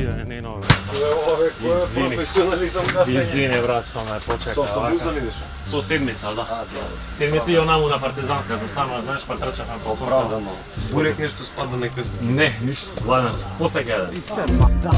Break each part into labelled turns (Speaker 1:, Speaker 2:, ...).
Speaker 1: си, нено.
Speaker 2: Ове кој е професионализам каснење?
Speaker 1: Извини, брат, што ме почека.
Speaker 2: Со автобус да идеш?
Speaker 1: Со седмица, да. Седмица и онаму на партизанска застанува, знаеш, па трчавме по сонце.
Speaker 2: Оправдано. Бурек нешто спада некъсно.
Speaker 1: Не, ништо, гладен сум. После ќе да.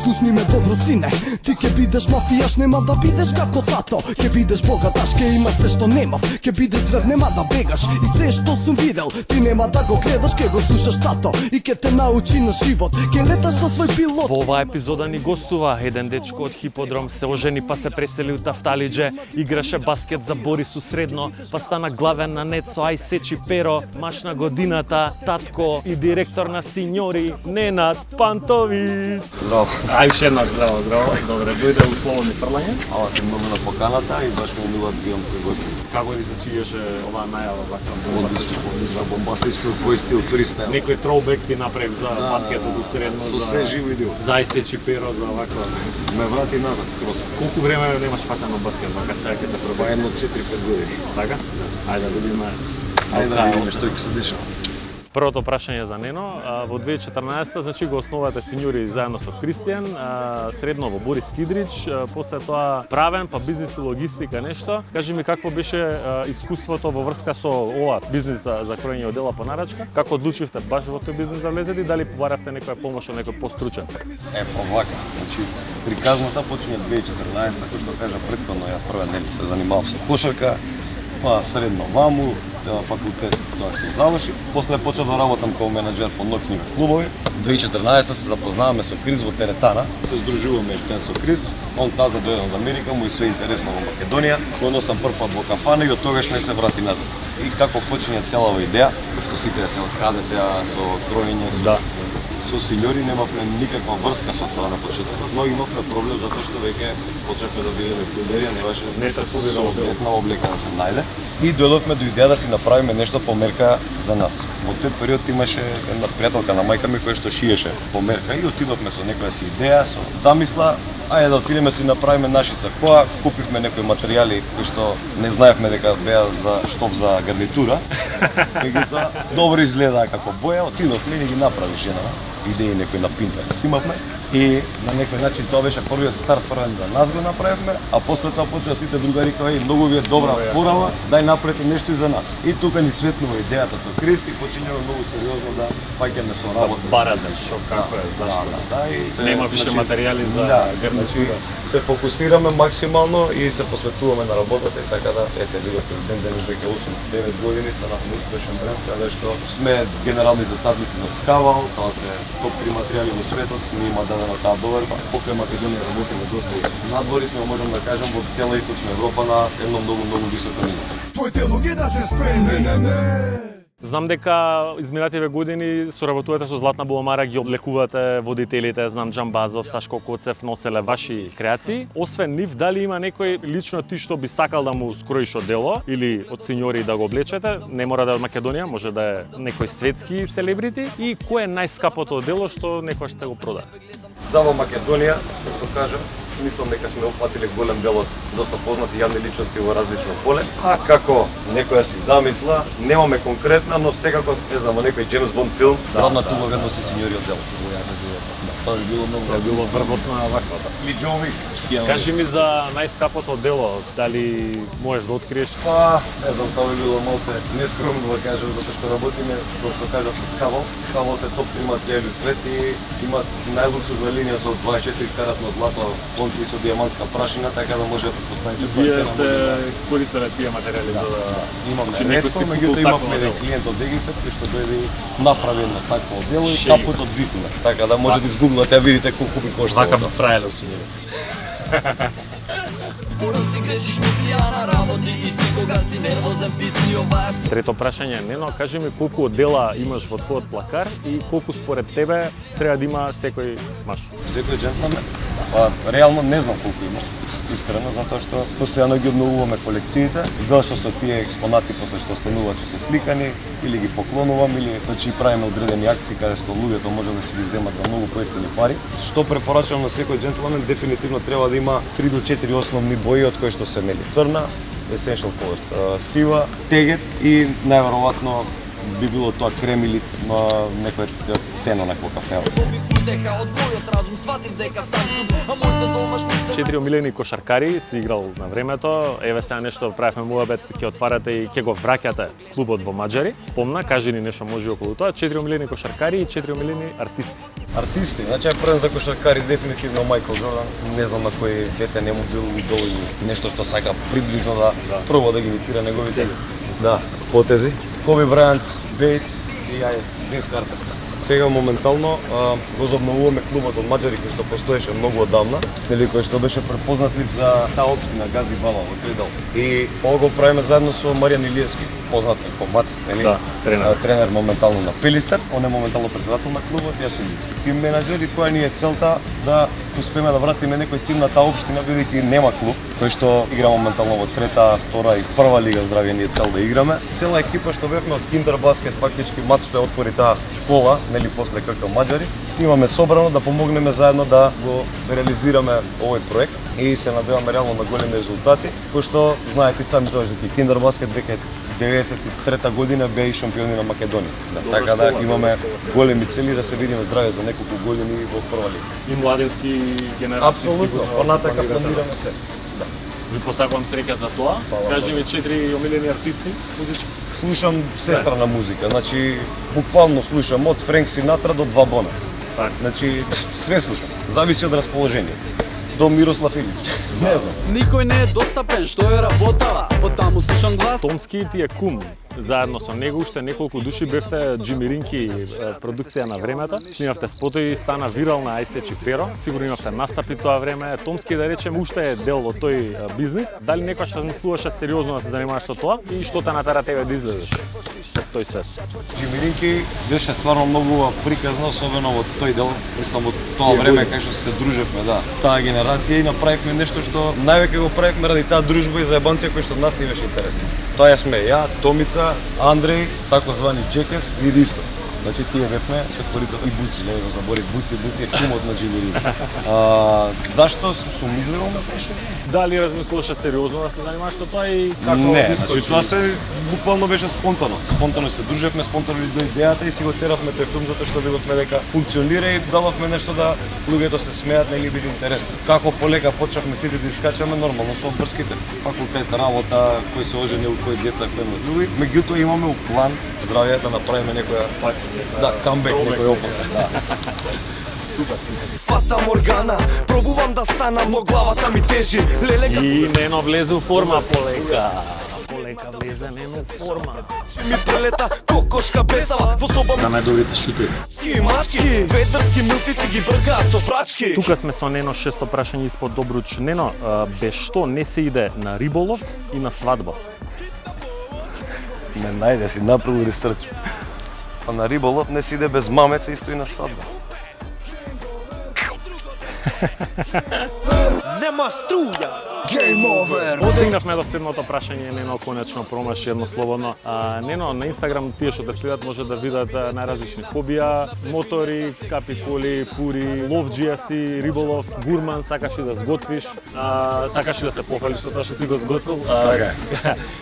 Speaker 3: Слушни ме добро, сине, ти ке бидеш мафијаш, нема да бидеш како тато. Ке бидеш богаташ, ке имаш се што немав. Ке бидеш звер, нема да бегаш. И се што сум видел, ти нема да го гледаш, ке го слушаш тато. И ке те научи на живот, ке леташ со свој пилот.
Speaker 1: Во оваа епизода ни гостува еден дечко од Хиподром, се ожени па се пресели у Тафталиџе, играше баскет за Борису средно, па стана главен на Нецо, ај сечи перо, маш на годината, татко и директор на Синьори Ненад Пантовиќ.
Speaker 2: Здраво.
Speaker 1: Ај уште еднаш здраво, здраво. Добре, дојде у слободни фрлање.
Speaker 2: Ала ти многу на поканата и баш ме милуват бијам кој гости.
Speaker 1: Како ви се свиѓаше оваа најава вака?
Speaker 2: Одлично, бомбастичко, твој стил, фристайл.
Speaker 1: Некој троубек ти направив за баскетот у средно,
Speaker 2: Со се живо идео.
Speaker 1: за ај сечи перо, за вака.
Speaker 2: Ме врати назад скроз.
Speaker 1: Колку време немаш фатено баскет, вака сега ќе те
Speaker 2: Па
Speaker 1: пробам.
Speaker 2: едно 4-5 години.
Speaker 1: Така? Ајде да видиме.
Speaker 2: Ајде да видиме што ќе се дешава.
Speaker 1: Првото прашање за Нено, во 2014 значи го основате Синьори заедно со Кристијан, средно во Борис Кидрич, после тоа правен, па бизнис и логистика нешто. Кажи ми какво беше искуството во врска со ова бизнис за кроење одела по нарачка? Како одлучивте баш во тој бизнис да влезете и дали побаравте некоја помош од некој постручен?
Speaker 2: Па вака, значи приказната почиња 2014, кој што кажа претходно ја прва нели се занимавав со кошарка, па средно ваму, факултет тоа што заврши. После почнав да работам како менаџер по ноќни клубови. 2014 се запознаваме со Крис во теретана. Се здружуваме ештен со Крис. Он таза дојде од Америка, му и све интересно во Македонија. Го носам прв пат во кафана и од тогаш не се врати назад. И како почиња целава идеја, што сите се откаде сега со кроење, со Синьори немавме никаква врска со тоа на почетокот, но имавме проблем затоа што веќе почнавме да видиме пилерија, не беше соодветна облека да се најде. И дојдовме до идеја да си направиме нешто по мерка за нас. Во тој период имаше една пријателка на мајка ми која што шиеше по мерка и отидовме со некоја си идеја, со замисла, ајде да отидеме си направиме наши сакоа, купивме некои материјали кои што не знаевме дека беа за штоф за гарнитура. Меѓутоа добро изгледаа како боја, отидовме и ги направи жена. Идеи некои на Pinterest имавме и на некој начин тоа беше првиот старт, првен за нас го направивме, а после тоа почна сите другари кои многу ви е добра порава, дај направете нешто и за нас. И тука ни светнува идејата со Крис и почињаме многу сериозно да се паѓаме со работа.
Speaker 1: Барате, што како е, зашто? Нема више материјали за гарнитура.
Speaker 2: Се фокусираме максимално и се посветуваме на работата и така да ете видите ден денес веќе 8-9 години станавме успешен бренд, каде што сме генерални заставници на Скавал, тоа се топ 3 материјали во светот, ни има дадена таа доверба. Покрај Македонија работиме доста и надвори сме, можам да кажам, во цела Источна Европа на едно многу високо ниво.
Speaker 3: Твоите луѓе да се спремни.
Speaker 1: Знам дека изминативе години соработувате со Златна Буамара, ги облекувате водителите, знам Џамбазов, Сашко Коцев носеле ваши креации. Освен нив, дали има некој лично ти што би сакал да му скроиш одело или од Синьори да го облечете? Не мора да е од Македонија, може да е некој светски селебрити. И кој е најскапото одело што некој ще го прода?
Speaker 2: За во Македонија, што кажам, мислам дека сме опфатиле голем дел од доста познати јавни личности во различно поле. А како некоја си замисла, немаме конкретна, но секако, не знам, во некој Джеймс Бонд филм, гладна туга ведно си Синьори одел. Тоа би било многу.
Speaker 1: Тоа било врвот на ваквата.
Speaker 2: Или Џон Уик.
Speaker 1: Кажи ми за најскапото дело, дали можеш да откриеш?
Speaker 2: Па, не знам, тоа би било малце нескромно да кажам, затоа што работиме, како што кажав, со Скавал. Скавал се топ 3 материјали у свет и има најлуксузна линија со 24 каратно злато, конци со дијамантска прашина, така да може да поставите тоа
Speaker 1: Вие
Speaker 2: цена.
Speaker 1: сте користеле тие материјали за да...
Speaker 2: Имаме
Speaker 1: Значи, некој си
Speaker 2: ретко,
Speaker 1: купил
Speaker 2: меѓутоа
Speaker 1: такво
Speaker 2: имавме
Speaker 1: одело.
Speaker 2: клиент од Египет кој што дојде и направи едно такво одело и
Speaker 1: Шеј.
Speaker 2: капут од Викуме. Така да може да изгуглате, а видите колку би коштало.
Speaker 1: Вака праеле у Синьори. Трето прашање, Нено, кажи ми колку одела имаш во твојот плакар и колку според тебе треба да има секој маш?
Speaker 2: Секој джентлмен? Па, реално не знам колку има. Искрено, затоа што постојано ги обновуваме колекциите, дали што со тие експонати после што стануваат што се сликани, или ги поклонувам, или значи правиме одредени акции каде што луѓето може да си ги земат за многу поевтини пари. Што препорачувам на секој джентлмен, дефинитивно треба да има 3 до 4 основни бои од кои што се нели црна, essential colors, сива, тегет и најверојатно би било тоа крем или некој тено некој кафе.
Speaker 4: Добив утеха од мојот разум, сватив дека сам сум, а моите домашни се
Speaker 1: 4 омилени кошаркари си играл на времето. Еве сега нешто правевме муабет, ќе отварате и ќе го враќате клубот во Маџари. Спомна, кажи ни нешто може околу тоа. 4 омилени кошаркари и 4 омилени артисти.
Speaker 2: Артисти, значи првен за кошаркари дефинитивно Майкл Джордан. Не знам на кој дете не му бил доволно нешто што сака приближно да проба да ги имитира неговите. Да, потези. Коби Брајант, Бейт и Винс Картер. Сега моментално возобновуваме клубот од Маџари кој што постоеше многу одамна, нели кој што беше препознатлив за таа општина Гази Бала во тој дел. И ова го правиме заедно со Маријан Илиевски, познат како Мац, нели?
Speaker 1: Да,
Speaker 2: тренер моментално на Филистер, он е моментално председател на клубот, јас сум тим менаџер и која ни е целта да успееме да вратиме некој тим на таа општина бидејќи нема клуб кој што игра моментално во трета, втора и прва лига здравје ни е цел да играме. Цела екипа што бевме од Киндербаскет, фактички Мац што ја отвори таа школа, нели после КК Маџари, си имаме собрано да помогнеме заедно да го реализираме овој проект и се надеваме реално на големи резултати, кои што знаете сами тоа дека Киндербаскет веќе 93 година беа и шампиони на Македонија. Така да имаме големи цели да се видиме здраве за неколку години во прва лига.
Speaker 1: И младенски генерации
Speaker 2: Апсолутно, понатака планираме се.
Speaker 1: Ви посакувам среќа за тоа. Кажи ми 4 омилени артисти музички.
Speaker 2: Слушам сестра на музика, значи буквално слушам од Френк Синатра до Два Бона.
Speaker 1: Така.
Speaker 2: Значи све слушам, зависи од расположение. До Мирослав Илич. Не знам.
Speaker 4: Никој не е достапен, што е работа, од таму слушам глас.
Speaker 1: Томски ти е кум. Заедно со него уште неколку души бевте Джими Ринки продукција на времето. Снимавте спотови, стана вирална Ајсечи Перо. Сигурно имавте настапи тоа време. Томски, да речем, уште е дел од тој бизнис. Дали некојаш размислуваше сериозно да се занимаваш со тоа и што те натера тебе да излезеш од тој свет?
Speaker 2: Джими Ринки беше стварно многу приказно, особено во тој дел, мислам во тоа време кај што се дружевме, да. Таа генерација и направивме нешто што највеќе го правивме ради таа дружба и заебанција кој што нас ни беше интересно. Тоа ја сме ја, Томица, Андреј, тако звани Джекес и Ристо. Значи тие бевме четворицата и Буци, не го заборив Буци е кумот на Джими Ринки. Зашто сум излегол на преше?
Speaker 1: Дали размислуваше сериозно да се занимаваш со тоа и како
Speaker 2: Не,
Speaker 1: искочи?
Speaker 2: значи тоа се буквално беше спонтано. Спонтано се дружевме, спонтано до идејата и си го теравме тој филм затоа што видовме дека функционира и дававме нешто да луѓето се смеат или биде интересно. Како полека почнавме сите да искачаме нормално со врските. Факултет, работа, кој се оженил, кој деца, кој има други. Меѓутоа имаме план здравје да направиме некоја камбек, некој опасен. Да.
Speaker 3: Фата Моргана, пробувам да станам, но главата ми тежи. Леле
Speaker 1: И Нено влезе у форма полека. Полека влезе Нено у форма.
Speaker 3: ми прелета, кокошка бесава, во соба
Speaker 1: За најдобрите шутери.
Speaker 3: и мачки, ветерски милфици ги бркаат со прачки.
Speaker 1: Тука сме со Нено, шесто прашање испод Добруч. Нено, без што не се иде на риболов и на свадба?
Speaker 2: Не најде си направил ресерч. А на риболов не си иде без мамеца исто и на свадба.
Speaker 3: Нема струја. Game over.
Speaker 1: Стигнавме до седмото прашање, Нено конечно промаши едно слободно. Нено, на Инстаграм тие што те следат може да видат најразлични хобија, мотори, скапи коли, пури, ловџија си, риболов, гурман, сакаш и да сготвиш, сакаш и да се похвалиш со тоа што си го сготвил.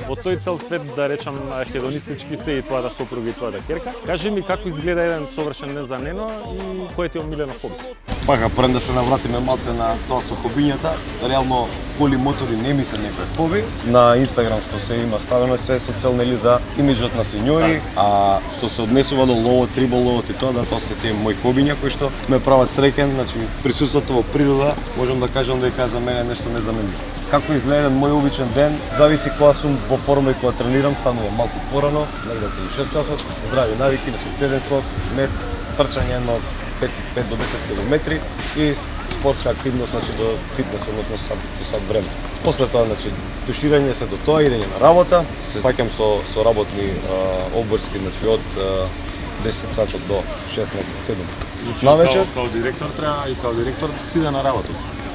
Speaker 1: Во тој цел свет, да речам, хедонистички се и твојата сопруга и твојата ќерка. Кажи ми како изгледа еден совршен ден за Нено и кој ти е омилено хоби?
Speaker 2: Пака, прем да се навратиме малце на тоа со хобињата, реално коли мотори не ми се некој хоби. На Инстаграм што се има ставено се со цел нели за имиџот на сеньори, а што се однесува до ловот, риболовот и тоа се тие мои хобиња кои што ме прават среќен, значи присуството во природа, можам да кажам дека за мене нешто незаменливо. Како изгледа мој обичен ден, зависи кога сум во форма и кога тренирам, станувам малку порано, негде 36 часот, здрави навики, на соцеден сок, мет, трчање на 5 до 10 километри и спортска активност, значи до фитнес, односно сад време. После тоа, значи, туширање се до тоа, идење на работа, се фаќам со работни обврски, значи од 10 сатот до 6-7 навечер.
Speaker 1: Као директор треба и као директор си иде на работа.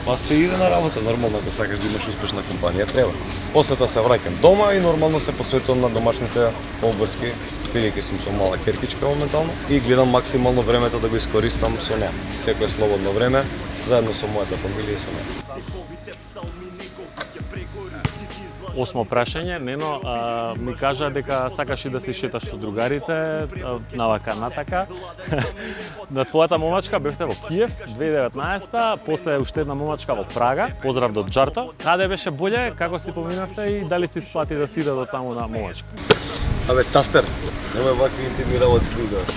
Speaker 2: Па се иде на работа, нормално, ако сакаш да имаш успешна компанија, треба. После тоа се враќам дома и нормално се посветувам на домашните обврски, бидејќи сум со мала керкичка моментално и гледам максимално времето да го искористам со неа. Секое слободно време, заедно со мојата фамилија и со неа.
Speaker 1: Осмо прашање, Нено ми кажа дека сакаш и да се шеташ со другарите, навака натака. На твојата момачка бевте во Киев 2019-та, после уште една момачка во Прага. Поздрав до Джарто. Каде беше боле, како си поминавте и дали си сплати да си до таму на момачка?
Speaker 2: Абе, тастер, немој вакви интимни работи да изгледаш.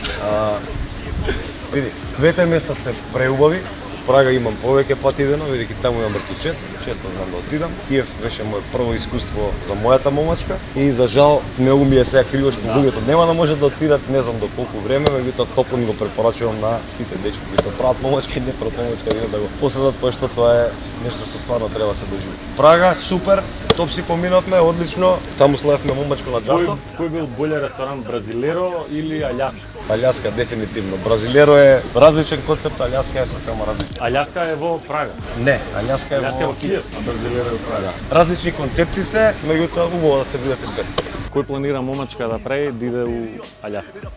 Speaker 2: Види, двете места се преубави. Прага имам повеќе пати идено, бидејќи таму имам вртучет, често знам да отидам. Киев беше моје прво искуство за мојата момачка и за жал многу ми е сега криво што луѓето нема да може да отидат, не знам до колку време, меѓутоа топло ми го препорачувам на сите дечки кои што прават момачка и не прават момачка да го поседат, пошто тоа е нешто што стварно треба да се доживи. Прага супер, топ си поминавме, одлично. Таму славевме момачко на Джарто.
Speaker 1: Кој бил боле ресторан, Бразилеро или Аљаска?
Speaker 2: Аљаска дефинитивно. Бразилеро е различен концепт, Аљаска е сосема различен.
Speaker 1: Аљаска е во Прага.
Speaker 2: Не, Аљаска е
Speaker 1: во Киев, а Бразилеро е во Прага.
Speaker 2: Различни концепти се, меѓутоа убаво да се видите две.
Speaker 1: Кој планира момачка да прави да иде у Аљаска?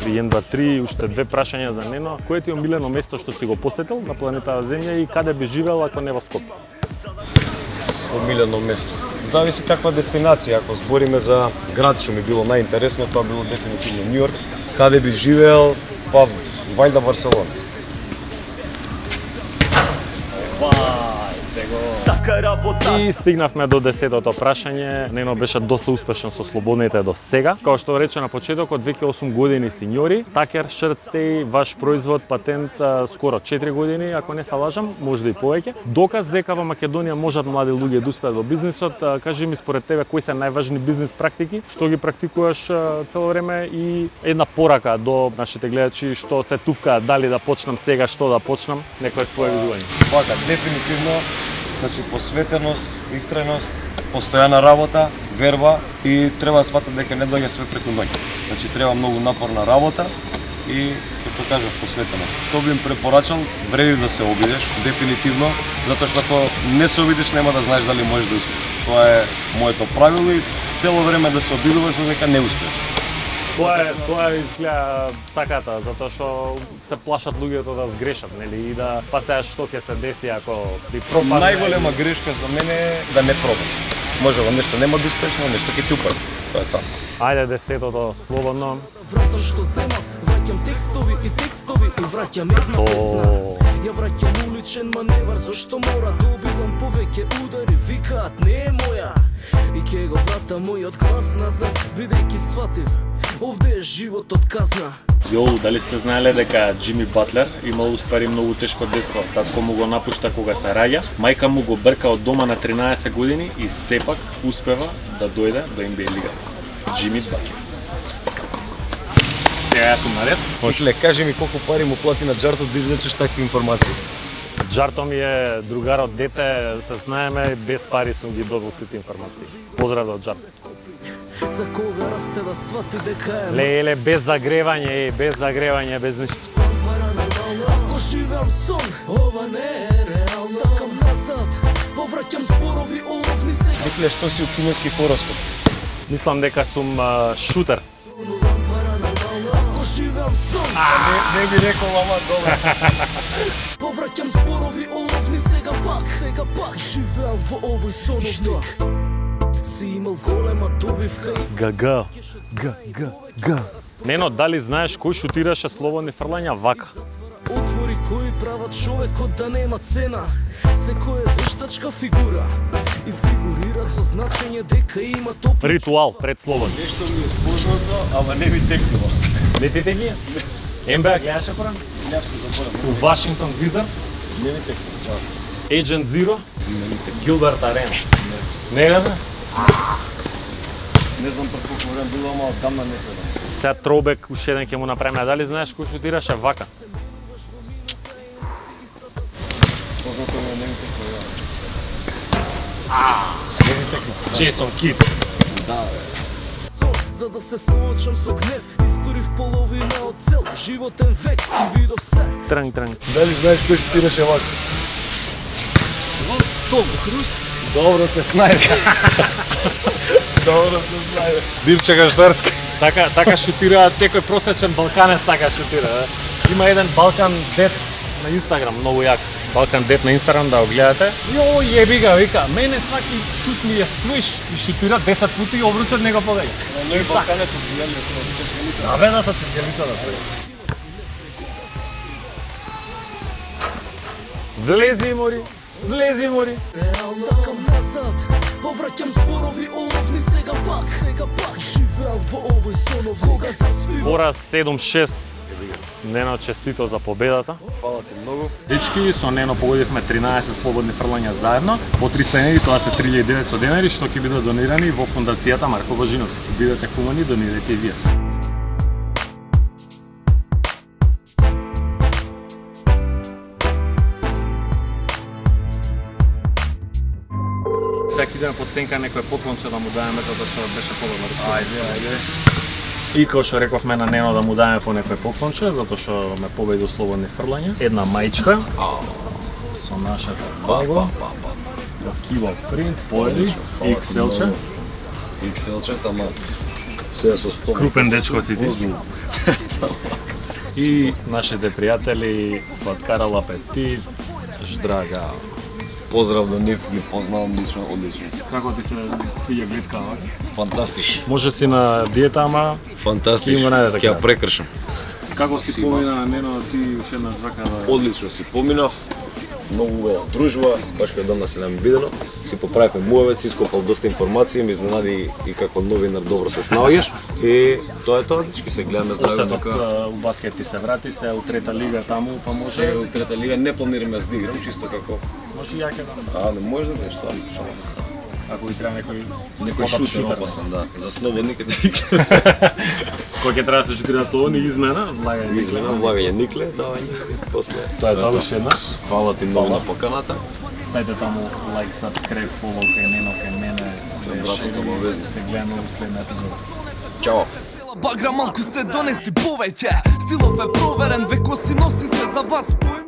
Speaker 1: При 1, 2, 3, уште две прашања за Нено. Кое ти е омилено место што си го посетил на планетата Земја и каде би живеел ако не во Скопје?
Speaker 2: Омилено место. Зависи каква дестинација. Ако збориме за град што ми било најинтересно, тоа било дефинитивно Њу Йорк. Каде би живеел? Па вајда Барселона.
Speaker 1: И стигнавме до 10-тото прашање. Нено беше доста успешен со слободните до сега. Како што рече на почетокот, веќе 8 години синьори. Такер Shirt Stay, ваш производ, патент, скоро 4 години, ако не се лажам, можда и повеќе. Доказ дека во Македонија можат млади луѓе да успеат во бизнисот. Кажи ми според тебе кои се најважни бизнис практики, што ги практикуваш цело време и една порака до нашите гледачи што се туфкаат дали да почнам сега, што да почнам, некој твое видување.
Speaker 2: Вака, дефинитивно, значи посветеност, истреност, постојана работа, верба и треба да сватат дека не доаѓа све преку ноќ. Значи треба многу напорна работа и, што кажав, посветеност. Што би им препорачал, вреди да се обидеш, дефинитивно, затоа што ако не се обидеш нема да знаеш дали можеш да успееш. Тоа е моето правило и цело време да се обидуваш додека не успееш.
Speaker 1: Тоа е изгледа саката, затоа што се плашат луѓето да сгрешат, нели, и да па сега што ќе се деси ако ти пропадне.
Speaker 2: Најголема грешка за мене е да не пробаш. Може во нешто нема да успееш, но нешто ќе ти упаде. Тоа е тоа.
Speaker 1: Ајде 10-тото слободно.
Speaker 4: Вратам што земав, враќам текстови и враќам една песна. Ја враќам уличен маневар, зашто мора да убивам повеќе удари, викаат не е моја. И ке го вратам мојот глас назад, бидејќи сватив, овде е животот казна.
Speaker 1: Јоу, дали сте знаеле дека Џими Батлер имал уствари многу тешко детство? Татко му го напушта кога се раѓа, мајка му го брка од дома на 13 години и сепак успева да дојде до NBA лигата. Џими Бакетс. Сега јас сум наред.
Speaker 2: Отле, кажи ми колку пари му плати на Джарто да извлечеш такви информации.
Speaker 1: Джарто ми е другар од дете, се знаеме, без пари сум ги добил сите информации. Поздрав до Джарто.
Speaker 4: За кога расте да свати дека е
Speaker 1: Леле, без загревање, без ништо.
Speaker 4: Ако живеам сон, ова не е реално. Сакам назад, повраќам зборови оловни се.
Speaker 2: Викле, што си у кинески хороскоп?
Speaker 1: Мислам дека сум шутер.
Speaker 4: Ако живеам сон,
Speaker 2: Не би рекол, ама добро.
Speaker 4: повраќам зборови оловни сега пак живеам во овој соновник. Си имал голема добивка и
Speaker 1: Гага. Нено, дали знаеш кој шутираше слободни фрлања вака?
Speaker 4: отвори кои прават човекот да нема цена. Секој е вештачка фигура и фигурира со значење дека има топ.
Speaker 1: Ритуал пред слободни.
Speaker 2: Нешто ми е познато, ама не ми текнува.
Speaker 1: Не ти тегни? НБА гледаше порано?
Speaker 2: Не сум заборав.
Speaker 1: У Вашингтон Wizards?
Speaker 2: Не ми текнува.
Speaker 1: Agent Zero? Гилберт Арена? Не го знаеш?
Speaker 2: Не знам пред колку време било, ама одамна не гледам.
Speaker 1: Сега троубек уште еден ќе му направиме. Дали знаеш кој шутираше вака?
Speaker 2: Познато ми е, не ми текнува.
Speaker 1: Не ми текна. Джейсон Кид.
Speaker 2: Да, бе.
Speaker 4: За да се соочам со гнев, историв половина од цел животен век и видов се.
Speaker 1: Транг.
Speaker 2: Дали знаеш кој шутираше вака?
Speaker 4: Том Круз.
Speaker 2: Добро те знае. Добро те знае. Дирче Гаштарски.
Speaker 1: Така шутираат секој просечен балканец така шутира. Има еден Балкан дед на Инстаграм, многу јак. Балкан Дет на Инстаграм да го гледате. Јо, јеби га, вика, мене сваки шут ми е свиш и шутира 10 пути и обручот не го погаѓа.
Speaker 2: Но и Балканец од големиот чешкалица.
Speaker 1: А бе да се цискалица да прави. Влези мори.
Speaker 4: Сакам назад, повраќам зборови оловни сега пак живеам во овој сонов кога заспивам.
Speaker 1: Бора 7-6. Нено, честито за победата.
Speaker 2: Фала ти многу.
Speaker 1: Дечки, со Нено погодивме 13 слободни фрлања заедно. По 300 денари, тоа се 3900 денари, што ќе бидат донирани во фондацијата Марко Божиновски. Бидете хумани, донирайте и вие. Секи ден под сенка некој поклонче да му даеме затоа што беше подобар.
Speaker 2: Ајде.
Speaker 1: И кој што рековме на Нено да му даеме по некој поклонче затоа што ме победи у слободни фрлања. Една маичка со нашата баба. Кива принт, поеди, XL-че.
Speaker 2: XL-че, тама сега со 100.
Speaker 1: Крупен дечко си ти. И нашите пријатели Сладкара Лапетит, Ждрага.
Speaker 2: Поздрав до нив, ги познавам лично, одлично си.
Speaker 1: Како ти се свиѓа глитка?
Speaker 2: Фантастич.
Speaker 1: Може си на диета, ама
Speaker 2: Фантастич.
Speaker 1: Ќе го најде така.
Speaker 2: Ќе ја прекршам.
Speaker 1: како си помина Нено, ти уште еднаш вака да...
Speaker 2: Одлично си поминав. Многу убава дружба, баш кај домна си нам бидено. Си поправивме муавец, си ископал доста информации, ми изненади и како новинар добро се снаоѓаш. И тоа е тоа, дечки се гледаме здраво
Speaker 1: Осетот
Speaker 2: дека
Speaker 1: у баскет ти се врати, се у трета лига таму, па може...
Speaker 2: се у трета лига не планираме да играм, чисто како
Speaker 1: Може и ја ќе дам.
Speaker 2: не може да беше тоа, што не става.
Speaker 1: Ако ви треба некој...
Speaker 2: Некој шутер опасен, да. За слободни ке
Speaker 1: Кој ќе треба да се шутира слободни измена, влагање.
Speaker 2: измена, влагање никле, давање, после.
Speaker 1: Тоа е тоа уште еднаш.
Speaker 2: Фала ти многу на поканата.
Speaker 1: Ставите таму лайк, subscribe, follow кај Нено, кај мене, све
Speaker 2: братот
Speaker 1: шири,
Speaker 2: обавезно.
Speaker 1: се гледаме у следна епизода.
Speaker 2: Чао.
Speaker 5: Багра малку се донеси повеќе. Стилов е проверен, веко си носи се за вас поим.